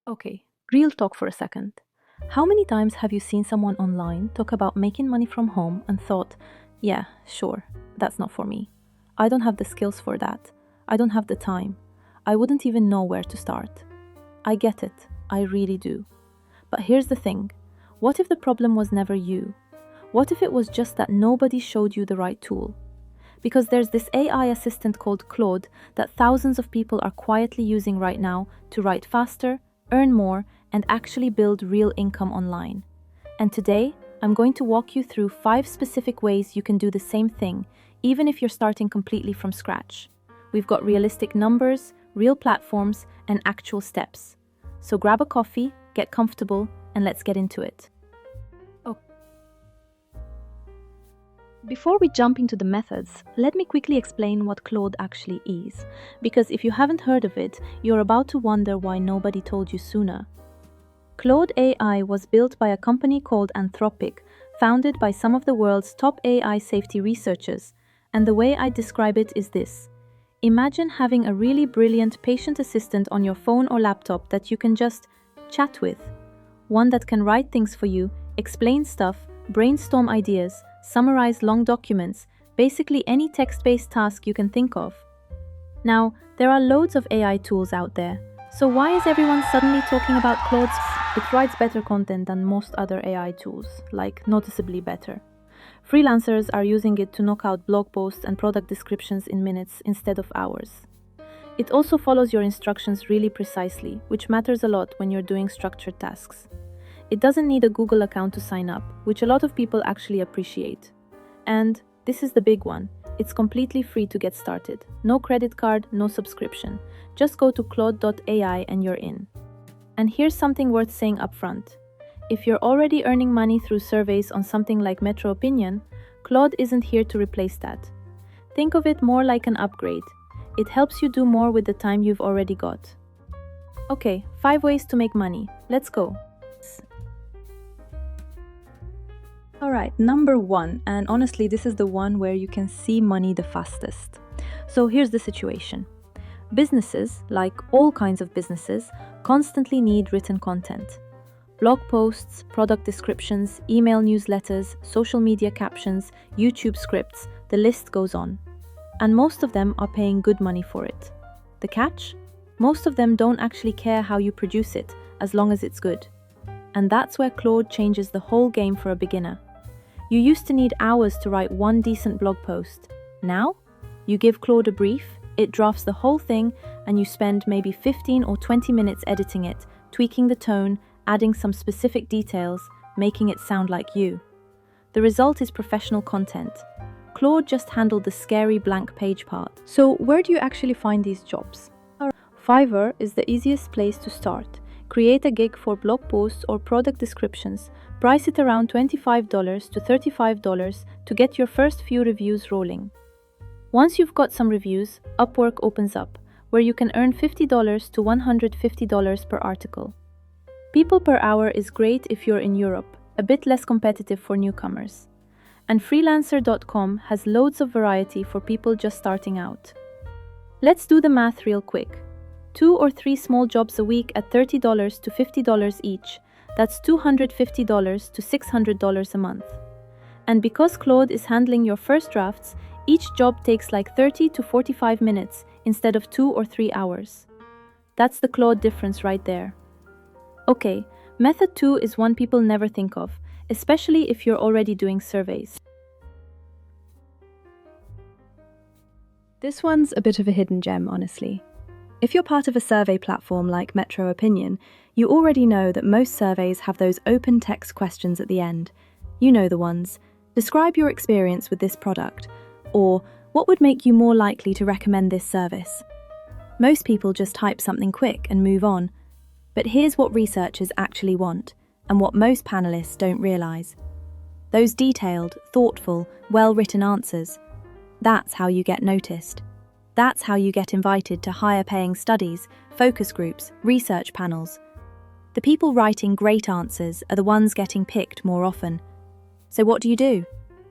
Okay, real talk for a second. How many times have you seen someone online talk about making money from home and thought, yeah, sure, that's not for me. I don't have the skills for that. I don't have the time. I wouldn't even know where to start. I get it, I really do. But here's the thing, what if the problem was never you? What if it was just that nobody showed you the right tool? Because there's this AI assistant called Claude that thousands of people are quietly using right now to write faster, earn more, and actually build real income online. And today, I'm going to walk you through 5 specific ways you can do the same thing, even if you're starting completely from scratch. We've got realistic numbers, real platforms, and actual steps. So grab a coffee, get comfortable, and let's get into it. Before we jump into the methods, let me quickly explain what Claude actually is, because if you haven't heard of it, you're about to wonder why nobody told you sooner. Claude AI was built by a company called Anthropic, founded by some of the world's top AI safety researchers, and the way I describe it is this. Imagine having a really brilliant patient assistant on your phone or laptop that you can just chat with. One that can write things for you, explain stuff, brainstorm ideas, summarize long documents, basically any text-based task you can think of. Now, there are loads of AI tools out there, so why is everyone suddenly talking about Claude's? It writes better content than most other AI tools, like noticeably better. Freelancers are using it to knock out blog posts and product descriptions in minutes instead of hours. It also follows your instructions really precisely, which matters a lot when you're doing structured tasks. It doesn't need a Google account to sign up, which a lot of people actually appreciate. And this is the big one. It's completely free to get started. No credit card, no subscription. Just go to claude.ai and you're in. And here's something worth saying upfront. If you're already earning money through surveys on something like Metro Opinion, Claude isn't here to replace that. Think of it more like an upgrade. It helps you do more with the time you've already got. Okay, 5 ways to make money. Let's go. Alright, number 1, and honestly this is the one where you can see money the fastest. So here's the situation. Businesses, like all kinds of businesses, constantly need written content. Blog posts, product descriptions, email newsletters, social media captions, YouTube scripts, the list goes on. And most of them are paying good money for it. The catch? Most of them don't actually care how you produce it, as long as it's good. And that's where Claude changes the whole game for a beginner. You used to need hours to write one decent blog post. Now, you give Claude a brief, it drafts the whole thing, and you spend maybe 15 or 20 minutes editing it, tweaking the tone, adding some specific details, making it sound like you. The result is professional content. Claude just handled the scary blank page part. So where do you actually find these jobs? Fiverr is the easiest place to start. Create a gig for blog posts or product descriptions. Price it around $25 to $35 to get your first few reviews rolling. Once you've got some reviews, Upwork opens up, where you can earn $50 to $150 per article. People per hour is great if you're in Europe, a bit less competitive for newcomers. And freelancer.com has loads of variety for people just starting out. Let's do the math real quick. 2 or 3 small jobs a week at $30 to $50 each. That's $250 to $600 a month. And because Claude is handling your first drafts, each job takes like 30 to 45 minutes instead of 2 or 3 hours. That's the Claude difference right there. Okay, method 2 is one people never think of, especially if you're already doing surveys. This one's a bit of a hidden gem, honestly. If you're part of a survey platform like Metro Opinion, you already know that most surveys have those open text questions at the end. You know the ones. Describe your experience with this product, or what would make you more likely to recommend this service? Most people just type something quick and move on. But here's what researchers actually want, and what most panelists don't realize. Those detailed, thoughtful, well-written answers. That's how you get noticed. That's how you get invited to higher-paying studies, focus groups, research panels. The people writing great answers are the ones getting picked more often. So what do?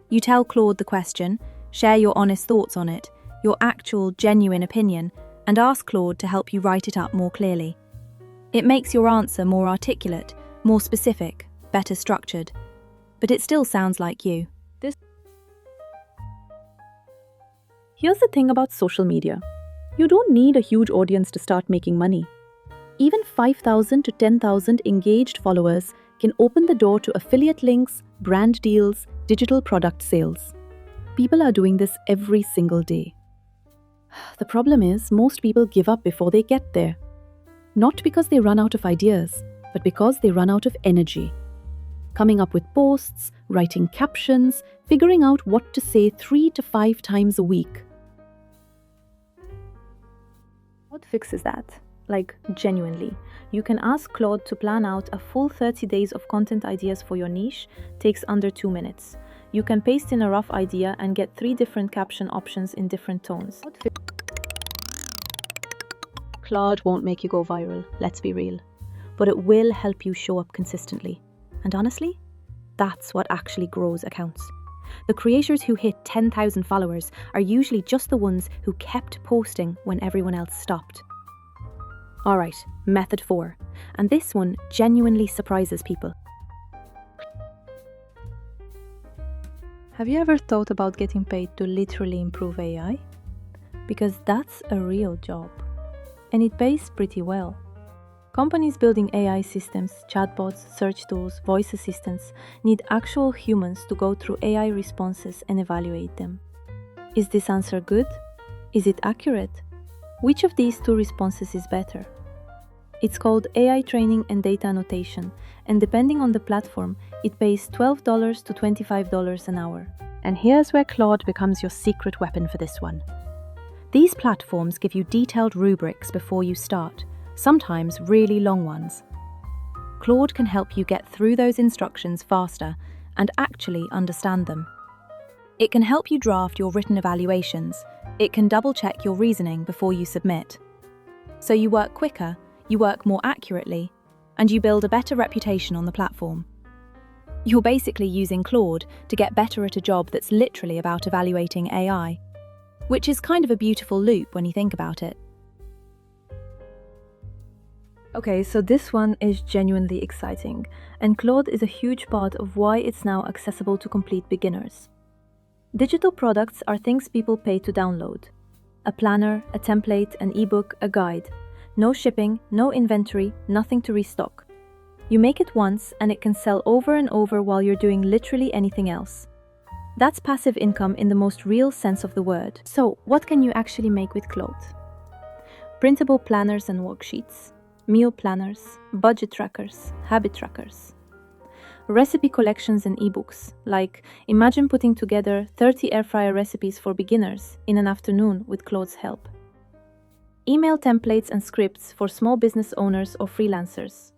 You tell Claude the question, share your honest thoughts on it, your actual, genuine opinion, and ask Claude to help you write it up more clearly. It makes your answer more articulate, more specific, better structured, but it still sounds like you. Here's the thing about social media. You don't need a huge audience to start making money. Even 5,000 to 10,000 engaged followers can open the door to affiliate links, brand deals, digital product sales. People are doing this every single day. The problem is, most people give up before they get there. Not because they run out of ideas, but because they run out of energy. Coming up with posts, writing captions, figuring out what to say 3 to 5 times a week. Claude fixes that. Like, genuinely. You can ask Claude to plan out a full 30 days of content ideas for your niche, takes under 2 minutes. You can paste in a rough idea and get 3 different caption options in different tones. Claude won't make you go viral, let's be real. But it will help you show up consistently. And honestly, that's what actually grows accounts. The creators who hit 10,000 followers are usually just the ones who kept posting when everyone else stopped. Alright, method 4. And this one genuinely surprises people. Have you ever thought about getting paid to literally improve AI? Because that's a real job. And it pays pretty well. Companies building AI systems, chatbots, search tools, voice assistants need actual humans to go through AI responses and evaluate them. Is this answer good? Is it accurate? Which of these 2 responses is better? It's called AI training and data annotation, and depending on the platform, it pays $12 to $25 an hour. And here's where Claude becomes your secret weapon for this one. These platforms give you detailed rubrics before you start, sometimes really long ones. Claude can help you get through those instructions faster and actually understand them. It can help you draft your written evaluations. It can double-check your reasoning before you submit. So you work quicker, you work more accurately, and you build a better reputation on the platform. You're basically using Claude to get better at a job that's literally about evaluating AI, which is kind of a beautiful loop when you think about it. Okay, so this one is genuinely exciting, and Claude is a huge part of why it's now accessible to complete beginners. Digital products are things people pay to download. A planner, a template, an ebook, a guide. No shipping, no inventory, nothing to restock. You make it once and it can sell over and over while you're doing literally anything else. That's passive income in the most real sense of the word. So, what can you actually make with Claude? Printable planners and worksheets. Meal planners, budget trackers, habit trackers. Recipe collections and ebooks, like imagine putting together 30 air fryer recipes for beginners in an afternoon with Claude's help. Email templates and scripts for small business owners or freelancers.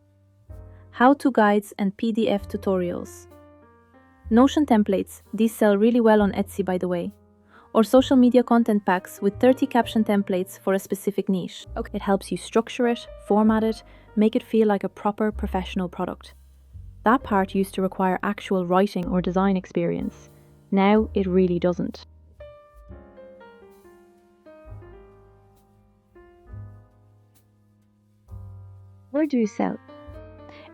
How-to guides and PDF tutorials. Notion templates, these sell really well on Etsy by the way. Or social media content packs with 30 caption templates for a specific niche. It helps you structure it, format it, make it feel like a proper professional product. That part used to require actual writing or design experience. Now it really doesn't. Where do you sell?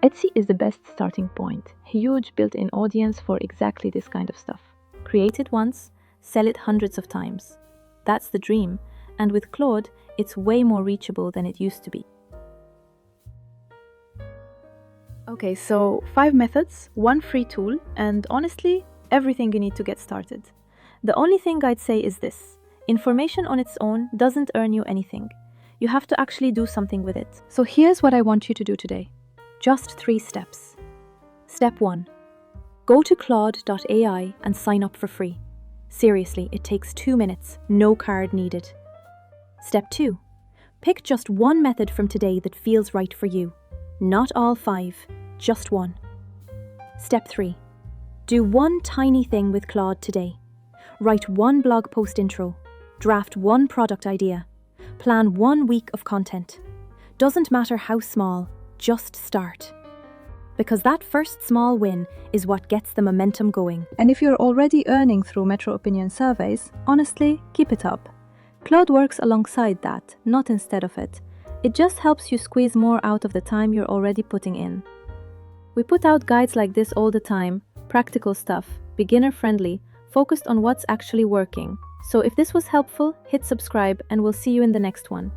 Etsy is the best starting point. Huge built-in audience for exactly this kind of stuff. Create it once, sell it hundreds of times. That's the dream, and with Claude, it's way more reachable than it used to be. Okay, so 5 methods, 1 free tool, and honestly, everything you need to get started. The only thing I'd say is this: information on its own doesn't earn you anything. You have to actually do something with it. So here's what I want you to do today. Just 3 steps. Step 1. Go to Claude AI and sign up for free. Seriously, it takes 2 minutes, no card needed. Step 2. Pick just 1 method from today that feels right for you. Not all 5, just 1. Step 3. Do 1 tiny thing with Claude today. Write 1 blog post intro. Draft 1 product idea. Plan 1 week of content. Doesn't matter how small, just start. Because that first small win is what gets the momentum going. And if you're already earning through Metro Opinion surveys, honestly, keep it up. Claude works alongside that, not instead of it. It just helps you squeeze more out of the time you're already putting in. We put out guides like this all the time, practical stuff, beginner friendly, focused on what's actually working. So if this was helpful, hit subscribe and we'll see you in the next one.